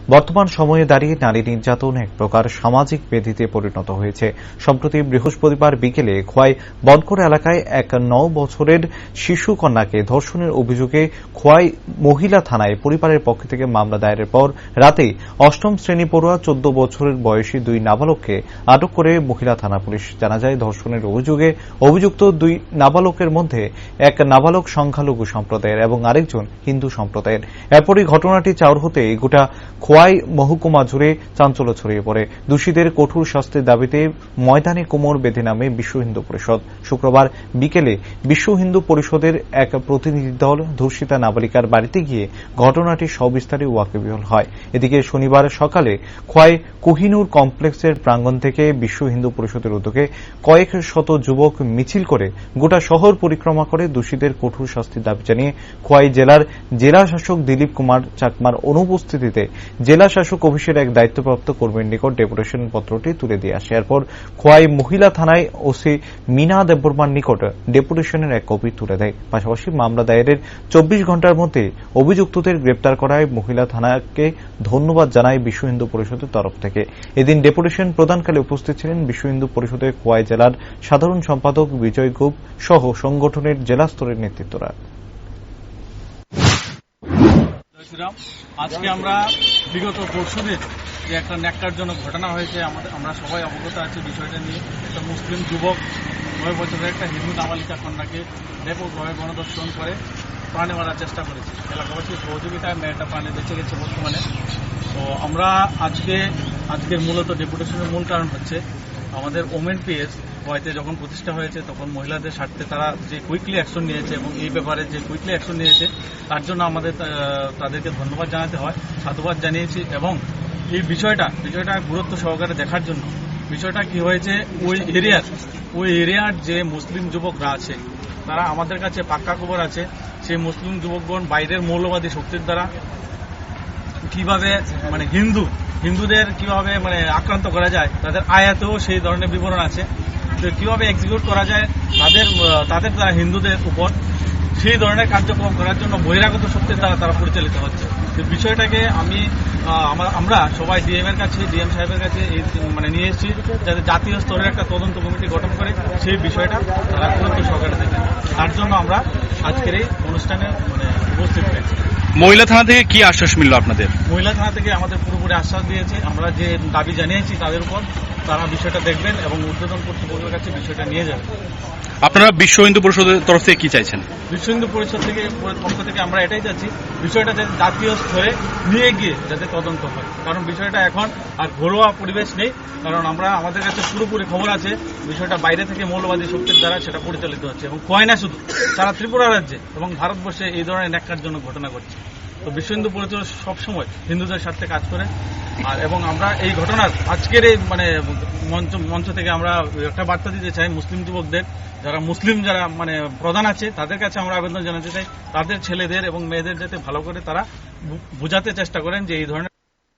বর্তমান সময়ে দাঁড়িয়ে নারী নির্যাতন এক প্রকার সামাজিক ব্যাধিতে পরিণত হয়েছে। সম্প্রতি বৃহস্পতিবার বিকেলে খোয়াই বনকড় এলাকায় এক 9 বছরের শিশু কন্যাকে ধর্ষণের অভিযোগে খোয়াই মহিলা থানায় পরিবারের পক্ষ থেকে মামলা দায়েরের পর রাতে 8ম শ্রেণী পড়ুয়া 14 বছরের বয়সী 2 নাবালককে আটক করে মহিলা থানা পুলিশ। জানা যায়, ধর্ষণের অভিযোগে অভিযুক্ত 2 নাবালকের মধ্যে এক নাবালক সংখ্যালঘু সম্প্রদায়ের এবং আরেকজন হিন্দু সম্প্রদায়ের। এরপরই ঘটনাটি চাউর হতে গোটা খোয়াই মহকুমা জুড়ে চাঞ্চল্য ছড়িয়ে পড়ে। দোষীদের কঠোর শাস্তির দাবিতে ময়দানে কোমর বেঁধে নামে বিশ্ব হিন্দু পরিষদ। শুক্রবার বিকেলে বিশ্ব হিন্দু পরিষদের এক প্রতিনিধি দল ধর্ষিতা নাবালিকার বাড়িতে গিয়ে ঘটনাটির সবিস্তারে ওয়াকিবহাল হয়। এদিকে শনিবার সকালে খোয়াই কোহিনুর কমপ্লেক্সের প্রাঙ্গণ থেকে বিশ্ব হিন্দু পরিষদের উদ্যোগে কয়েক শত যুবক মিছিল করে গোটা শহর পরিক্রমা করে দোষীদের কঠোর শাস্তির দাবি জানিয়ে খোয়াই জেলার জেলা শাসক দিলীপ কুমার চাকমার অনুপস্থিতিতে জেলা শাসক অফিসের এক দায়িত্বপ্রাপ্ত কর্মীর নিকট ডেপুটেশন পত্রটি তুলে দিয়ে আসে। এরপর খোয়াই মহিলা থানায় ওসি মিনা দেববর্মার নিকট ডেপুটেশনের এক কপি তুলে দেয়। পাশাপাশি মামলা দায়েরের 24 ঘণ্টার মধ্যে অভিযুক্তদের গ্রেপ্তার করায় মহিলা থানাকে ধন্যবাদ জানায় বিশ্ব হিন্দু পরিষদের তরফ থেকে। এদিন ডেপুটেশন প্রদানকালে উপস্থিত ছিলেন বিশ্ব হিন্দু পরিষদের খোয়াই জেলার সাধারণ সম্পাদক বিজয় গুপ সহ সংগঠনের জেলা স্তরের নেতৃত্বরা। আজকে আমরা বিগত পরশুদিন যে একটা ন্যাক্কারজনক ঘটনা হয়েছে, আমরা সবাই অবগত আছি বিষয়টা নিয়ে। একটা মুসলিম যুবক 9 বছরের একটা হিন্দু নাবালিকা কন্যাকে ব্যাপকভাবে গণধর্ষণ করে প্রাণে মারার চেষ্টা করেছে। এলাকাবাসীর সহযোগিতায় মেয়েটা প্রাণে বেঁচে গেছে বর্তমানে। তো আমরা আজকের মূলত ডেপুটেশনের মূল কারণ হচ্ছে আমাদের ওমেন পিএস খোয়াইতে যখন প্রতিষ্ঠা হয়েছে তখন মহিলাদের স্বার্থে তারা যে কুইকলি অ্যাকশন নিয়েছে এবং এই ব্যাপারে যে কুইকলি অ্যাকশন নিয়েছে তার জন্য আমাদের তাদেরকে ধন্যবাদ জানাতে হয়, সাধুবাদ জানিয়েছি। এবং এই বিষয়টা গুরুত্ব সহকারে দেখার জন্য বিষয়টা কি হয়েছে, ওই এরিয়ার যে মুসলিম যুবকরা আছে তারা আমাদের কাছে পাক্কা খবর আছে সেই মুসলিম যুবকগণ বাইরের মৌলবাদী শক্তির দ্বারা কিভাবে হিন্দুদের কিভাবে আক্রান্ত করা যায়, তাদের আয়াতেও সেই ধরনের বিবরণ আছে। তো কিভাবে এক্সিকিউট করা যায় তাদের দ্বারা হিন্দুদের উপর, সেই ধরনের কার্যক্রম করার জন্য বহিরাগত শক্তির দ্বারা তারা পরিচালিত হচ্ছে। তো বিষয়টাকে আমরা সবাই ডিএম সাহেবের কাছে নিয়ে এসেছি যাতে জাতীয় স্তরের একটা তদন্ত কমিটি গঠন করে সেই বিষয়টা তারা গুরুত্ব সহকারে দেবেন। তার জন্য আমরা আজকের এই অনুষ্ঠানে উপস্থিত হয়েছি। মহিলা থানা থেকে কি আশ্বাস মিলল আপনাদের? মহিলা থানা থেকে আমাদের পুরোপুরি আশ্বাস দিয়েছে, আমরা যে দাবি জানিয়েছি তাদের উপর তারা বিষয়টা দেখবেন এবং ঊর্ধ্বতন কর্তৃপক্ষের কাছে বিষয়টা নিয়ে যাবেন। আপনারা বিশ্ব হিন্দু পরিষদের তরফ থেকে কি চাইছেন? বিশ্ব হিন্দু পরিষদ থেকে পক্ষ থেকে আমরা এটাই চাচ্ছি বিষয়টা যাতে জাতীয় স্তরে নিয়ে গিয়ে যাতে তদন্ত হয়, কারণ বিষয়টা এখন আর ঘরোয়া পরিবেশ নেই। কারণ আমাদের কাছে পুরোপুরি খবর আছে বিষয়টা বাইরে থেকে মৌলবাদী শক্তির দ্বারা সেটা পরিচালিত হচ্ছে এবং খোয়াই না শুধু, সারা ত্রিপুরা রাজ্যে এবং ভারতবর্ষে এই ধরনের ন্যাক্কারজনক ঘটনা ঘটছে। তো বিশ্ব হিন্দু পরিষদ সবসময় হিন্দুদের স্বার্থে কাজ করে। এবং আমরা এই ঘটনার আজকের এই মঞ্চ থেকে আমরা একটা বার্তা দিতে চাই মুসলিম যুবকদের, যারা প্রধান আছে তাদের কাছে আমরা আবেদন জানাতে চাই তাদের ছেলেদের এবং মেয়েদের যাতে ভালো করে তারা বোঝাতে চেষ্টা করেন যে এই ধরনের